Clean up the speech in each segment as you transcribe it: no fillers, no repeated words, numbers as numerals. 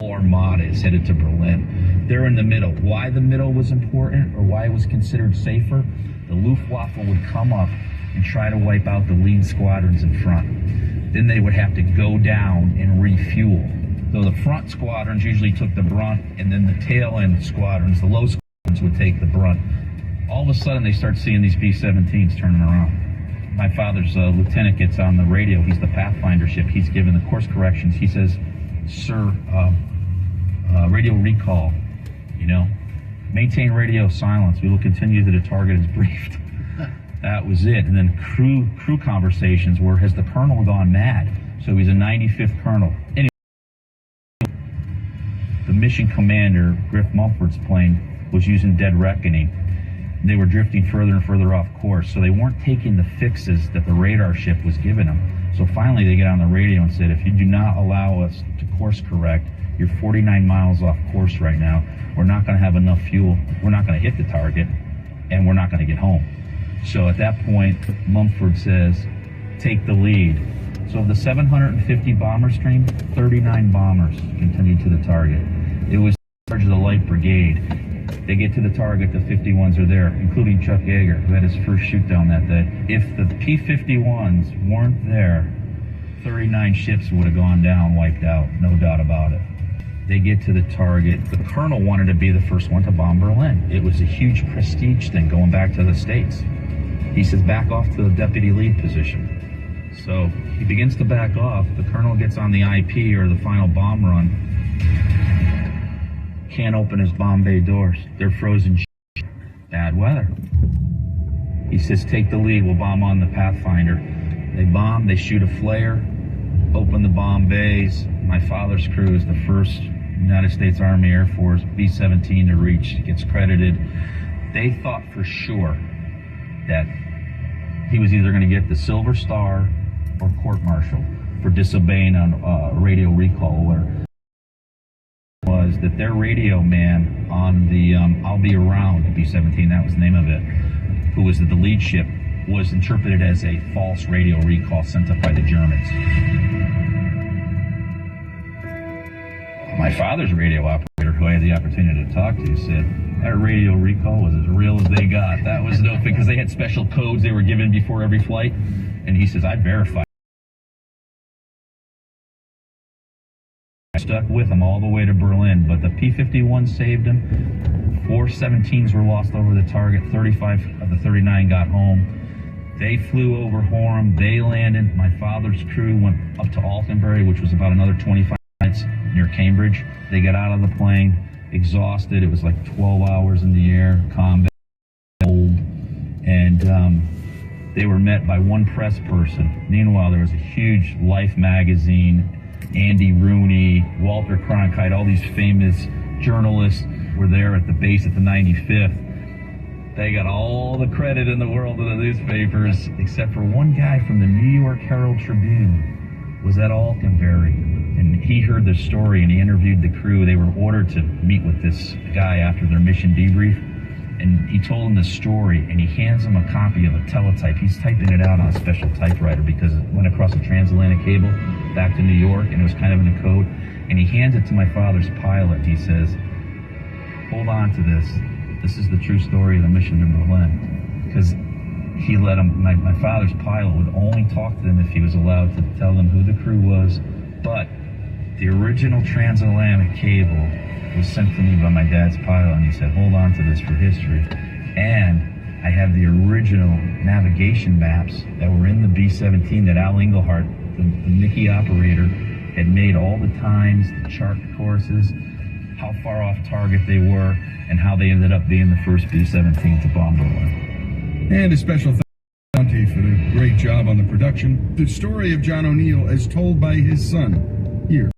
Armada is headed to Berlin. They're in the middle. Why the middle was important, or why it was considered safer? The Luftwaffe would come up and try to wipe out the lead squadrons in front. Then they would have to go down and refuel. So the front squadrons usually took the brunt, and then the tail end squadrons, the low squadrons, would take the brunt. All of a sudden, they start seeing these B-17s turning around. My father's lieutenant gets on the radio. He's the Pathfinder ship. He's given the course corrections. He says, "Sir, radio recall, maintain radio silence. We will continue to the target as briefed." That was it. And then crew conversations were, has the colonel gone mad? So he's a 95th colonel. Anyway, the mission commander, Griff Mumford's plane, was using dead reckoning. They were drifting further and further off course, so they weren't taking the fixes that the radar ship was giving them. So finally they get on the radio and said, if you do not allow us to course correct, you're 49 miles off course right now. We're not going to have enough fuel. We're not going to hit the target, and we're not going to get home. So at that point, Mumford says, take the lead. So of the 750 bomber stream, 39 bombers continued to the target. It was in charge of the light brigade. They get to the target, the 51s are there, including Chuck Yeager, who had his first shoot down that day. If the P-51s weren't there, 39 ships would have gone down, wiped out, no doubt about it. They get to the target. The colonel wanted to be the first one to bomb Berlin. It was a huge prestige thing going back to the States. He says, back off to the deputy lead position. So he begins to back off. The colonel gets on the IP, or the final bomb run. Can't open his bomb bay doors. They're frozen. Bad weather. He says, take the lead. We'll bomb on the Pathfinder. They bomb. They shoot a flare. Open the bomb bays. My father's crew is the first United States Army Air Force B-17 to reach. Gets credited. They thought for sure that he was either going to get the Silver Star or court-martial for disobeying on radio recall alert. Was that their radio man on the I'll Be Around B-17, that was the name of it, who was the lead ship, was interpreted as a false radio recall sent up by the Germans. My father's radio operator, who I had the opportunity to talk to, said that radio recall was as real as they got. That was no, because they had special codes they were given before every flight, and he says, I verified. I stuck with him all the way to Berlin, but the P-51 saved him. 4 17s were lost over the target. 35 of the 39 got home. They flew over Horham. They landed. My father's crew went up to Altenbury, which was about another 25 minutes near Cambridge. They got out of the plane, exhausted. It was like 12 hours in the air, combat, cold, and they were met by one press person. Meanwhile, there was a huge Life magazine, Andy Rooney, Walter Cronkite, all these famous journalists were there at the base at the 95th. They got all the credit in the world of the newspapers, except for one guy from the New York Herald Tribune was at Altenbury, and he heard the story and he interviewed the crew. They were ordered to meet with this guy after their mission debrief, and he told him the story, and he hands him a copy of a teletype. He's typing it out on a special typewriter because it went across a transatlantic cable back to New York, and it was kind of in a code, and he hands it to my father's pilot. He says, hold on to this. This is the true story of the mission to Berlin. Because he let him, my father's pilot would only talk to them if he was allowed to tell them who the crew was, but the original transatlantic cable was sent to me by my dad's pilot, and he said, hold on to this for history. And I have the original navigation maps that were in the B-17 that Al Engelhart, the Mickey operator, had made all the times, the chart courses, how far off target they were, and how they ended up being the first B-17 to bomb Berlin. And a special thanks to Monty for the great job on the production. The story of John O'Neill as told by his son here.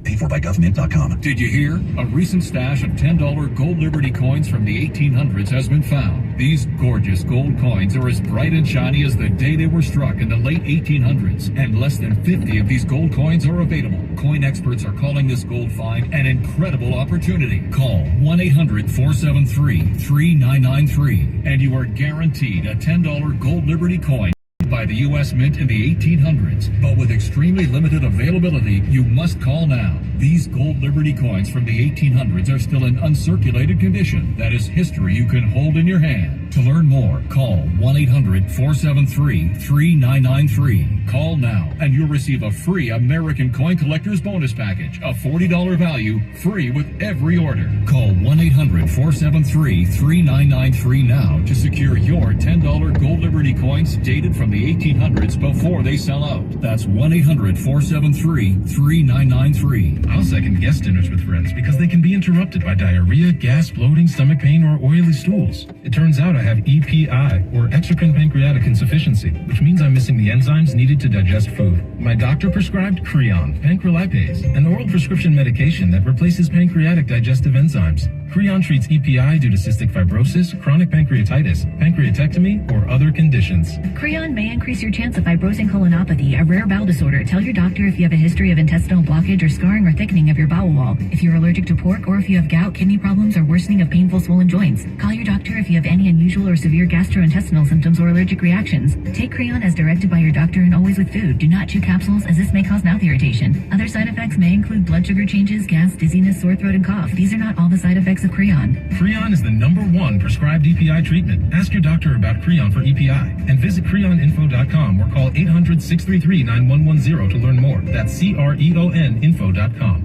Paid4bygovernment.com. Did you hear? A recent stash of $10 gold Liberty coins from the 1800s has been found. These gorgeous gold coins are as bright and shiny as the day they were struck in the late 1800s, and less than 50 of these gold coins are available. Coin experts are calling this gold find an incredible opportunity. Call 1-800-473-3993 and you are guaranteed a $10 gold Liberty coin by by the U.S. Mint in the 1800s, but with extremely limited availability, you must call now. These gold Liberty coins from the 1800s are still in uncirculated condition. That is history you can hold in your hand. To learn more, call 1-800-473-3993. Call now, and you'll receive a free American Coin Collector's Bonus Package, a $40 value, free with every order. Call 1-800-473-3993 now to secure your $10 gold Liberty coins dated from the 1800s before they sell out. That's 1-800-473-3993. I'll second guest dinners with friends because they can be interrupted by diarrhea, gas, bloating, stomach pain, or oily stools. It turns out I have EPI, or exocrine pancreatic insufficiency, which means I'm missing the enzymes needed to digest food. My doctor prescribed Creon, pancrelipase, an oral prescription medication that replaces pancreatic digestive enzymes. Creon treats EPI due to cystic fibrosis, chronic pancreatitis, pancreatectomy, or other conditions. Creon may increase your chance of fibrosing colonopathy, a rare bowel disorder. Tell your doctor if you have a history of intestinal blockage or scarring or thickening of your bowel wall, if you're allergic to pork, or if you have gout, kidney problems, or worsening of painful swollen joints. Call your doctor if you have any unusual or severe gastrointestinal symptoms or allergic reactions. Take Creon as directed by your doctor and always with food. Do not chew capsules, as this may cause mouth irritation. Other side effects may include blood sugar changes, gas, dizziness, sore throat, and cough. These are not all the side effects of Creon. Creon is the #1 prescribed EPI treatment. Ask your doctor about Creon for EPI and visit creoninfo.com or call 800-633-9110 to learn more. That's CREON info.com.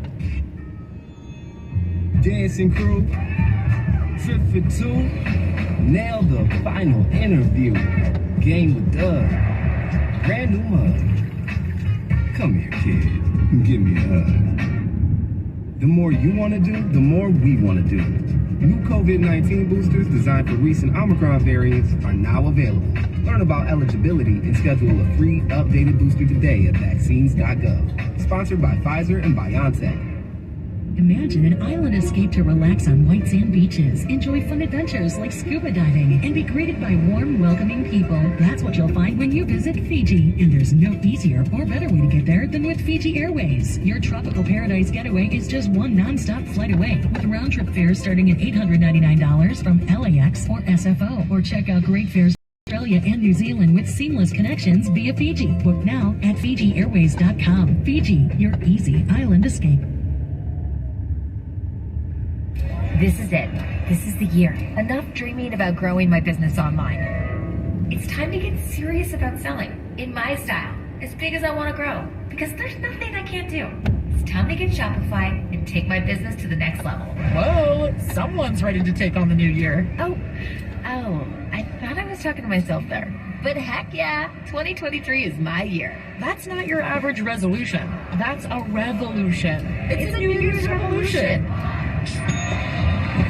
Dancing crew, trip for two, nailed the final interview. Game with Doug, brand new mug. Come here, kid, give me a hug. The more you want to do, the more we want to do. New COVID-19 boosters designed for recent Omicron variants are now available. Learn about eligibility and schedule a free updated booster today at vaccines.gov. Sponsored by Pfizer and BioNTech. Imagine an island escape to relax on white sand beaches, enjoy fun adventures like scuba diving, and be greeted by warm, welcoming people. That's what you'll find when you visit Fiji. And there's no easier or better way to get there than with Fiji Airways. Your tropical paradise getaway is just one non-stop flight away, with round-trip fares starting at $899 from LAX or SFO. Or check out great fares in Australia and New Zealand with seamless connections via Fiji. Book now at FijiAirways.com. Fiji, your easy island escape. This is it. This is the year. Enough dreaming about growing my business online. It's time to get serious about selling in my style, as big as I want to grow, because there's nothing I can't do. It's time to get Shopify and take my business to the next level. Whoa, someone's ready to take on the new year. Oh, I thought I was talking to myself there. But heck yeah, 2023 is my year. That's not your average resolution. That's a revolution. It's a New Year's revolution.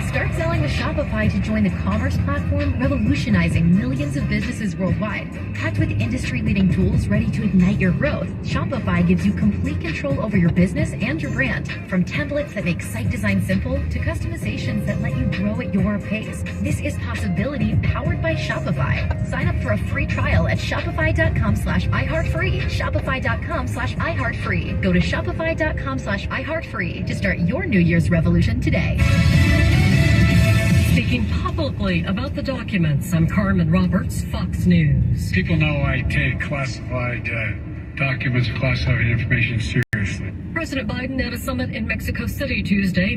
Start selling with Shopify to join the commerce platform revolutionizing millions of businesses worldwide. Packed with industry-leading tools ready to ignite your growth, Shopify gives you complete control over your business and your brand. From templates that make site design simple to customizations that let you grow at your pace. This is possibility powered by Shopify. Sign up for a free trial at shopify.com/iHeartFree. Shopify.com/iHeartFree. Go to shopify.com/iHeartFree to start your New Year's revolution today. Speaking publicly about the documents, I'm Carmen Roberts, Fox News. People know I take classified documents, classified information seriously. President Biden at a summit in Mexico City Tuesday.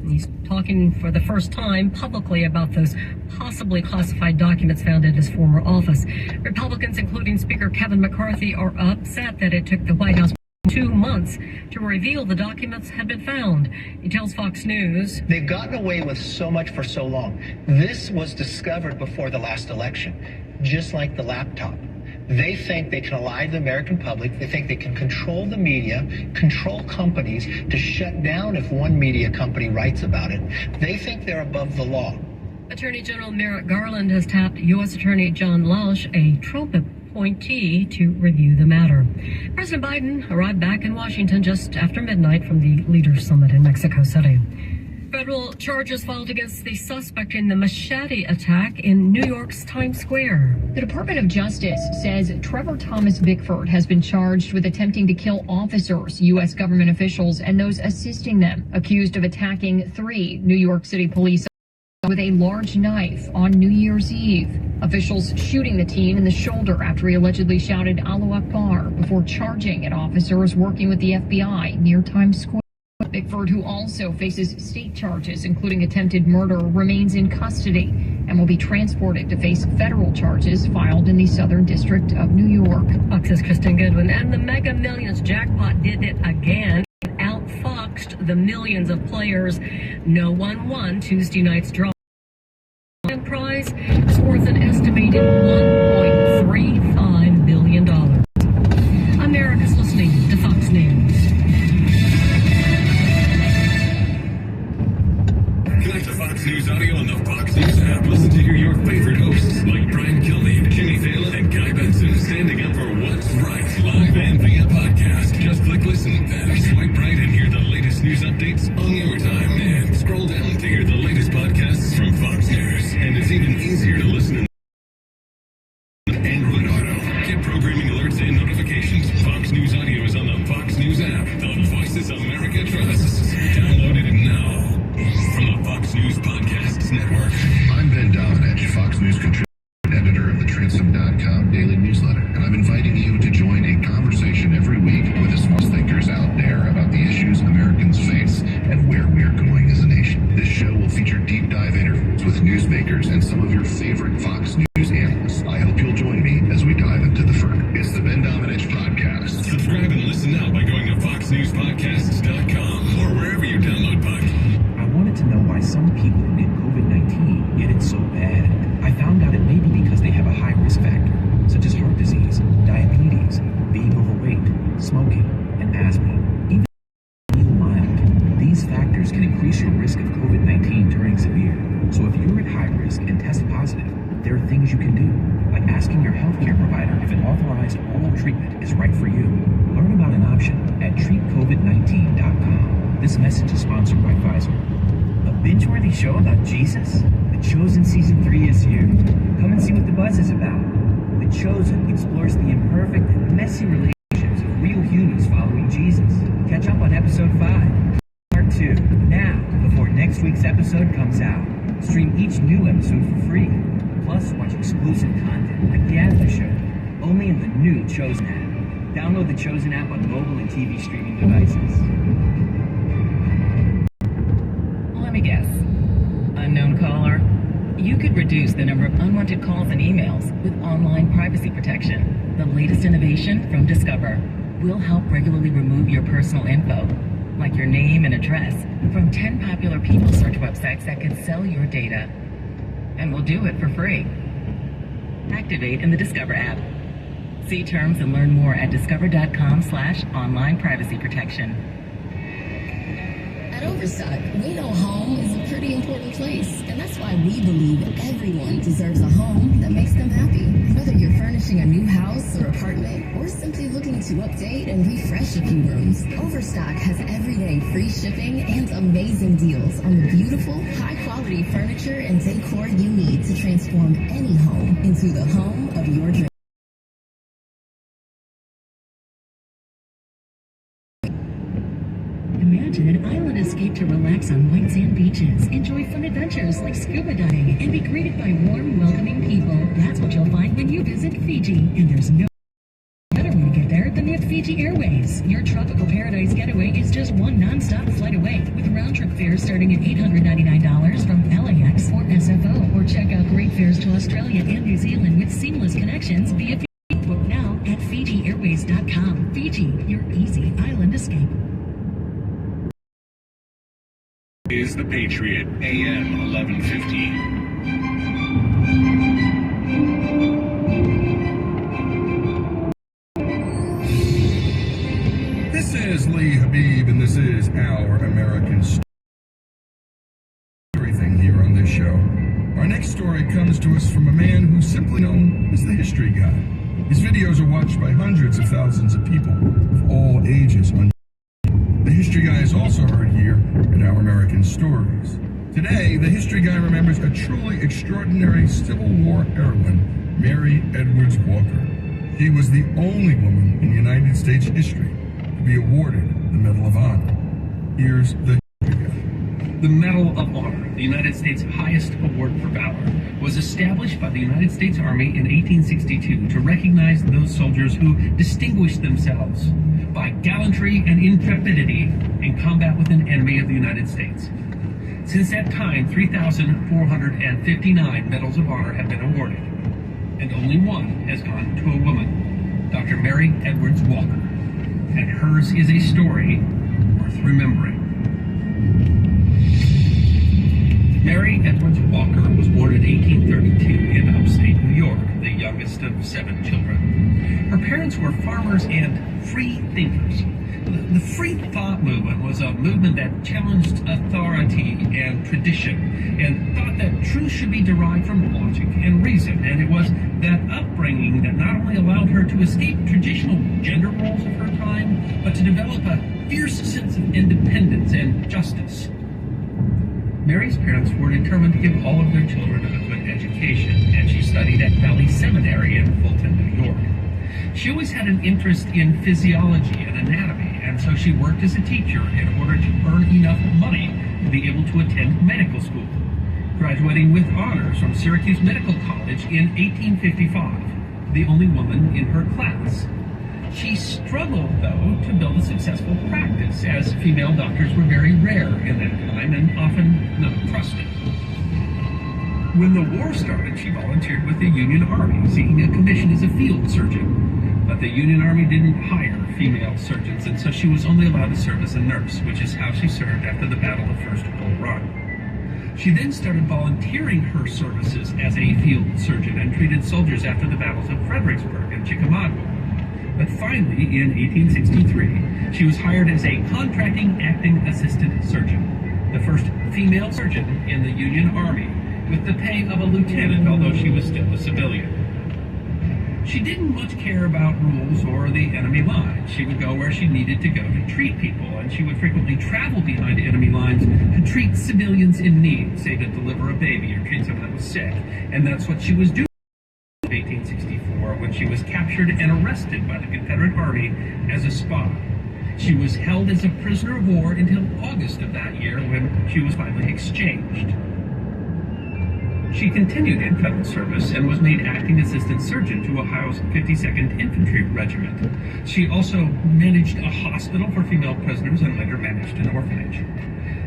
He's talking for the first time publicly about those possibly classified documents found in his former office. Republicans, including Speaker Kevin McCarthy, are upset that it took the White House 2 months to reveal the documents had been found. He tells Fox News, "They've gotten away with so much for so long. This was discovered before the last election, just like the laptop. They think they can lie to the American public. They think they can control the media, control companies to shut down if one media company writes about it. They think they're above the law." Attorney General Merrick Garland has tapped U.S. Attorney John Lausch, a Trump appointee, to review the matter. President Biden arrived back in Washington just after midnight from the Leaders Summit in Mexico City. Federal charges filed against the suspect in the machete attack in New York's Times Square. The Department of Justice says Trevor Thomas Bickford has been charged with attempting to kill officers, U.S. government officials, and those assisting them, accused of attacking 3 New York City police with a large knife on New Year's Eve. Officials shooting the teen in the shoulder after he allegedly shouted Allahu Akbar before charging at officers working with the FBI near Times Square. Bickford, who also faces state charges, including attempted murder, remains in custody and will be transported to face federal charges filed in the Southern District of New York. Fox's Kristen Goodwin. And the Mega Millions jackpot did it again. Outfoxed the millions of players. No one won Tuesday night's draw. And prize is worth an estimated $1.35 billion. America's listening to Fox News. Connect to Fox News Audio on the Fox News app. Listen to hear your favorite hosts like Brian Kilmeade, Jimmy Fallon, and Guy Benson standing up for what's right live and via podcast. Just click listen, then swipe right and hear the latest news updates on your time. And scroll down to hear the latest podcasts from Fox News. And it's even easier to listen in Android Auto. Get programming alerts and notifications. Fox News Audio is on the Fox News app. The Voices America trusts. Download it now. From the Fox News Podcasts Network. I'm Ben Domenech, Fox News contributor and editor of the Transom.com daily newsletter, and I'm inviting you to join a conversation every week with the smart thinkers out there about the issues Americans face and where we're going as a nation. This show will feature deep dive interviews with newsmakers and some of your favorite Fox News analysts. I hope you'll join me as we dive into the fur. It's the Ben Domenech Podcast. Subscribe and listen now by going to FoxNewsPodcasts.com or wherever you download podcasts. I wanted to know why some people who get COVID-19 get it so bad. I found out it may be because they have a high risk factor, such as heart disease, diabetes, being overweight, smoking, and asthma. Even mild, these factors can increase your risk of COVID-19 turning severe. So if you're at high risk and test positive, there are things you can do, like asking your healthcare provider if an authorized oral treatment is right for you. Learn about an option at treatcovid19.com. This message is sponsored by Pfizer. A binge-worthy show about Jesus? The Chosen Season 3 is here. Come and see what the buzz is about. The Chosen explores the imperfect and messy relationships of real humans following Jesus. Catch up on Episode 5, Part 2, now, before next week's episode comes out. Stream each new episode for free. Plus, watch exclusive content like the After Show, only in the new Chosen app. Download the Chosen app on mobile and TV streaming devices. Let me guess. Unknown caller. You could reduce the number of unwanted calls and emails with online privacy protection. The latest innovation from Discover will help regularly remove your personal info, like your name and address, from 10 popular people search websites that could sell your data. And we'll do it for free. Activate in the Discover app. See terms and learn more at discover.com/online privacy protection. At Overstock, we know home is a pretty important place, and that's why we believe everyone deserves a home that makes them happy. Whether you're furnishing a new house or apartment, or simply looking to update and refresh a few rooms, Overstock has everyday free shipping and amazing deals on the beautiful, high-quality furniture and decor you need to transform any home into the home of your dreams. Imagine an island escape to relax on white sand beaches, enjoy fun adventures like scuba diving, and be greeted by warm, welcoming people. That's what you'll find when you visit Fiji. And there's no better way to get there than with Fiji Airways. Your tropical paradise getaway is just one non-stop flight away, with round-trip fares starting at $899 from LAX or SFO. Or check out great fares to Australia and New Zealand with seamless connections via Fiji. Book now at FijiAirways.com. Fiji, your easy island escape. Is the Patriot, AM 1150. This is Lee Habib, and this is Our American Story. Everything here on this show. Our next story comes to us from a man who's simply known as the History Guy. His videos are watched by hundreds of thousands of people of all ages on The History Guy is also heard here in Our American Stories. Today, the History Guy remembers a truly extraordinary Civil War heroine, Mary Edwards Walker. She was the only woman in United States history to be awarded the Medal of Honor. Here's the History Guy. The Medal of Honor, the United States' highest award for valor, was established by the United States Army in 1862 to recognize those soldiers who distinguished themselves by gallantry and intrepidity in combat with an enemy of the United States. Since that time, 3,459 Medals of Honor have been awarded, and only one has gone to a woman, Dr. Mary Edwards Walker, and hers is a story worth remembering. Mary Edwards Walker was born in 1832 in upstate New York, the youngest of 7 children. Her parents were farmers and free thinkers. The free thought movement was a movement that challenged authority and tradition and thought that truth should be derived from logic and reason. And it was that upbringing that not only allowed her to escape traditional gender roles of her time, but to develop a fierce sense of independence and justice. Mary's parents were determined to give all of their children a good education, and she studied at Valley Seminary in Fulton, New York. She always had an interest in physiology and anatomy, and so she worked as a teacher in order to earn enough money to be able to attend medical school, graduating with honors from Syracuse Medical College in 1855, the only woman in her class. She struggled, though, to build a successful practice, as female doctors were very rare in that time and often not trusted. When the war started, she volunteered with the Union Army, seeking a commission as a field surgeon. But the Union Army didn't hire female surgeons, and so she was only allowed to serve as a nurse, which is how she served after the Battle of First Bull Run. She then started volunteering her services as a field surgeon and treated soldiers after the battles of Fredericksburg and Chickamauga. But finally, in 1863, she was hired as a contracting acting assistant surgeon, the first female surgeon in the Union Army, with the pay of a lieutenant, although she was still a civilian. She didn't much care about rules or the enemy lines. She would go where she needed to go to treat people, and she would frequently travel behind enemy lines to treat civilians in need, say to deliver a baby or treat someone that was sick. And that's what she was doing in 1864 when she was captured and arrested by the Confederate Army as a spy. She was held as a prisoner of war until August of that year when she was finally exchanged. She continued in federal service and was made acting assistant surgeon to Ohio's 52nd Infantry Regiment. She also managed a hospital for female prisoners and later managed an orphanage.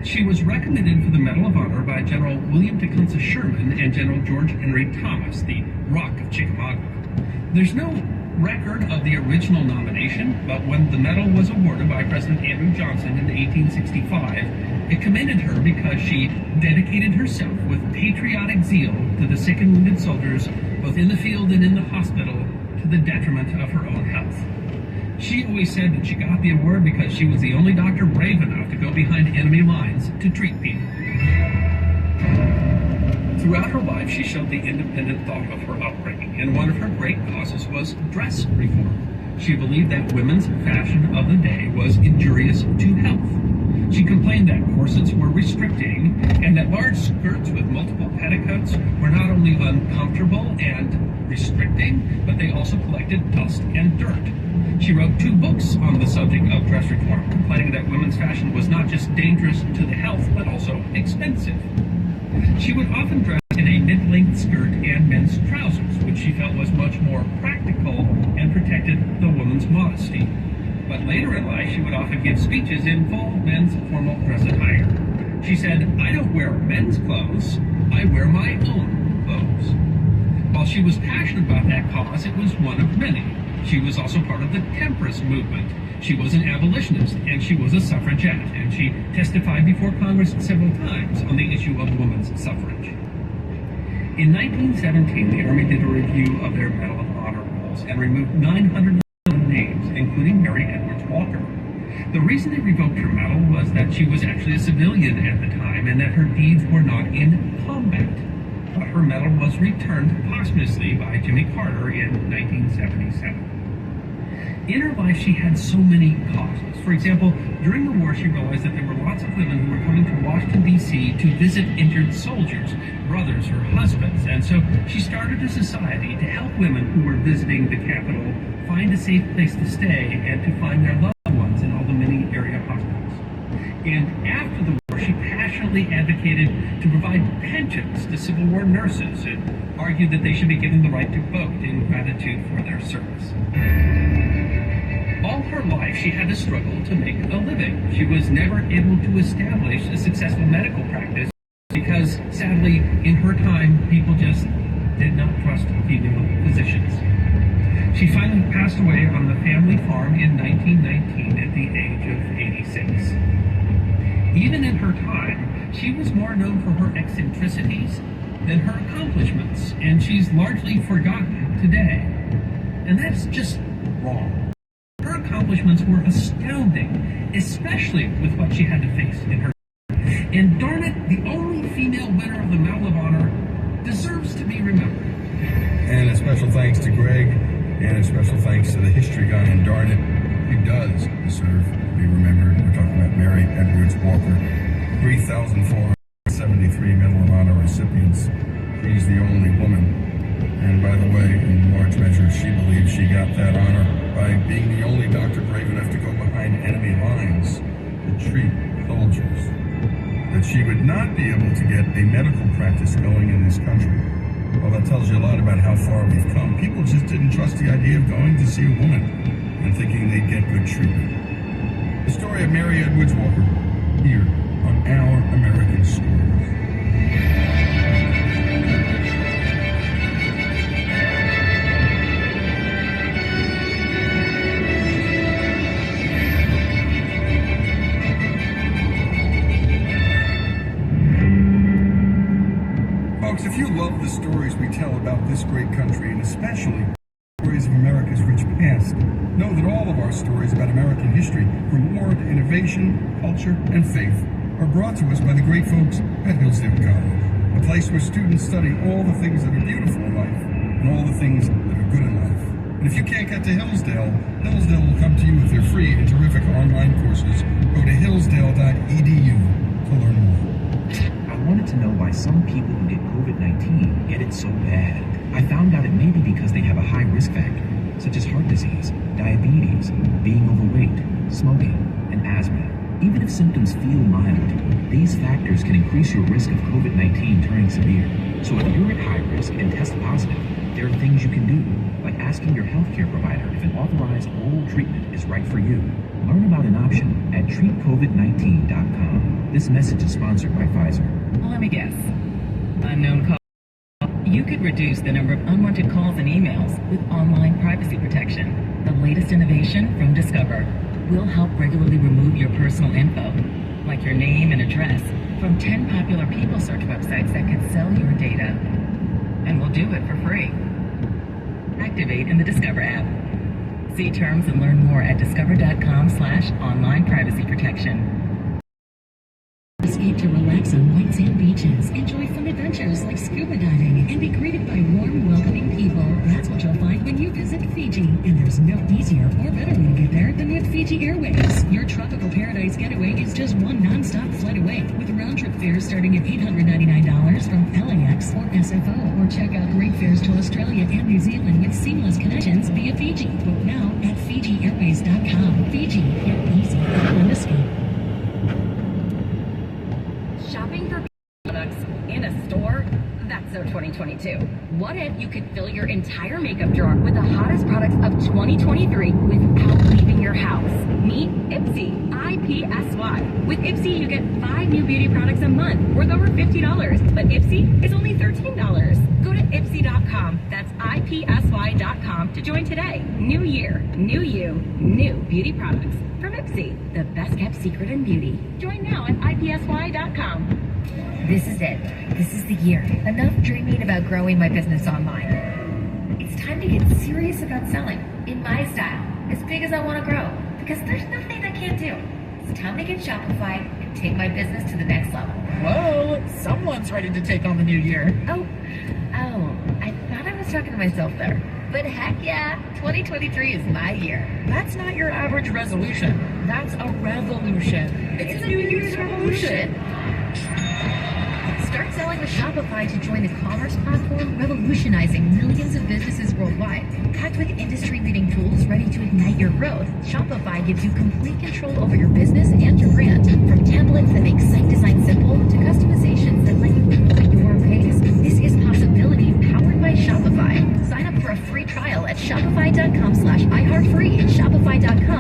She was recommended for the Medal of Honor by General William Tecumseh Sherman and General George Henry Thomas, the Rock of Chickamauga. There's no record of the original nomination, but when the medal was awarded by President Andrew Johnson in 1865, it commended her because she dedicated herself with patriotic zeal to the sick and wounded soldiers, both in the field and in the hospital, to the detriment of her own health. She always said that she got the award because she was the only doctor brave enough to go behind enemy lines to treat people. Throughout her life, she showed the independent thought of her upbringing, and one of her great causes was dress reform. She believed that women's fashion of the day was injurious to health. She complained that corsets were restricting and that large skirts with multiple petticoats were not only uncomfortable and restricting, but they also collected dust and dirt. She wrote 2 books on the subject of dress reform, complaining that women's fashion was not just dangerous to the health, but also expensive. She would often dress in a mid-length skirt and men's trousers, which she felt was much more practical and protected the woman's modesty. But later in life, she would often give speeches in full men's formal dress attire. She said, "I don't wear men's clothes, I wear my own clothes." While she was passionate about that cause, it was one of many. She was also part of the temperance movement. She was an abolitionist, and she was a suffragette, and she testified before Congress several times on the issue of women's suffrage. In 1917, the Army did a review of their Medal of Honor rolls and removed 900 names, including Mary Edwards Walker. The reason they revoked her medal was that she was actually a civilian at the time and that her deeds were not in combat. But her medal was returned posthumously by Jimmy Carter in 1977. In her life, she had so many causes. For example, during the war, she realized that there were lots of women who were coming to Washington, D.C. to visit injured soldiers, brothers or husbands, and so she started a society to help women who were visiting the capital find a safe place to stay and to find their loved ones in all the many area hospitals. And after the war, she passionately vehemently advocated to provide pensions to Civil War nurses and argued that they should be given the right to vote in gratitude for their service. All her life, she had to struggle to make a living. She was never able to establish a successful medical practice because, sadly, in her time, people just did not trust female physicians. She finally passed away on the family farm in 1919 at the age of 86. Even in her time, she was more known for her eccentricities than her accomplishments, and she's largely forgotten today. And that's just wrong. Her accomplishments were astounding, especially with what she had to face in her. And darn it, the only female winner of the Medal of Honor deserves to be remembered. And a special thanks to Greg, and a special thanks to the history guy, and darn it, he does deserve to be remembered. We're talking about Mary Edwards Walker, 3,473 Medal of Honor recipients. She's the only woman. And by the way, in large measure, she believes she got that honor by being the only doctor brave enough to go behind enemy lines to treat soldiers. That she would not be able to get a medical practice going in this country. Well, that tells you a lot about how far we've come. People just didn't trust the idea of going to see a woman and thinking they'd get good treatment. The story of Mary Edwards Walker, here on Our American Stories. Folks, if you love the stories we tell about this great country, and especially stories of America's rich past, know that all of our stories about American history, from war to innovation, culture, and faith, are brought to us by the great folks at Hillsdale College, a place where students study all the things that are beautiful in life and all the things that are good in life. And if you can't get to Hillsdale, Hillsdale will come to you with their free and terrific online courses. Go to hillsdale.edu to learn more. I wanted to know why some people who get COVID-19 get it so bad. I found out it may be because they have a high risk factor, such as heart disease, diabetes, being overweight, smoking, and asthma. Even if symptoms feel mild, these factors can increase your risk of COVID-19 turning severe. So if you're at high risk and test positive, there are things you can do, like asking your healthcare provider if an authorized oral treatment is right for you. Learn about an option at treatcovid19.com. This message is sponsored by Pfizer. Let me guess. Unknown call. You could reduce the number of unwanted calls and emails with online privacy protection. The latest innovation from Discover will help regularly remove your personal info, like your name and address, from 10 popular people search websites that could sell your data. And we'll do it for free. Activate in the Discover app. See terms and learn more at discover.com/online privacy protection. Escape to relax on white sand beaches, enjoy fun adventures like scuba diving, and be greeted by warm, welcoming people. That's what you'll find when you visit Fiji. And there's no easier or better way to get there than with Fiji Airways. Your tropical paradise getaway is just one non-stop flight away, with round-trip fares starting at $899 from LAX or SFO. Or check out great fares to Australia and New Zealand with seamless connections via Fiji. Book now at FijiAirways.com. Fiji, your easy island escape. Shopping for products in a store? That's so 2022. What if you could fill your entire makeup drawer with the hottest products of 2023 without leaving your house? Meet Ipsy, IPSY. With Ipsy, you get 5 new beauty products a month worth over $50, but Ipsy is only $13. Go to Ipsy.com, that's IPSY.com to join today. New year, new you, new beauty products from Ipsy, the best kept secret in beauty. Join now at IPSY.com. This is it. This is the year. Enough dreaming about growing my business online. It's time to get serious about selling in my style, as big as I want to grow, because there's nothing I can't do. It's time to get Shopify and take my business to the next level. Whoa, someone's ready to take on the new year. Oh, I thought I was talking to myself there. But heck yeah, 2023 is my year. That's not your average resolution. That's a revolution. It's a New Year's revolution. Start selling with Shopify to join the commerce platform revolutionizing millions of businesses worldwide. Packed with industry-leading tools ready to ignite your growth, Shopify gives you complete control over your business and your brand. From templates that make site design simple to customizations that let you move at your pace. This is possibility powered by Shopify. Sign up for a free trial at shopify.com/iHeartFree and shopify.com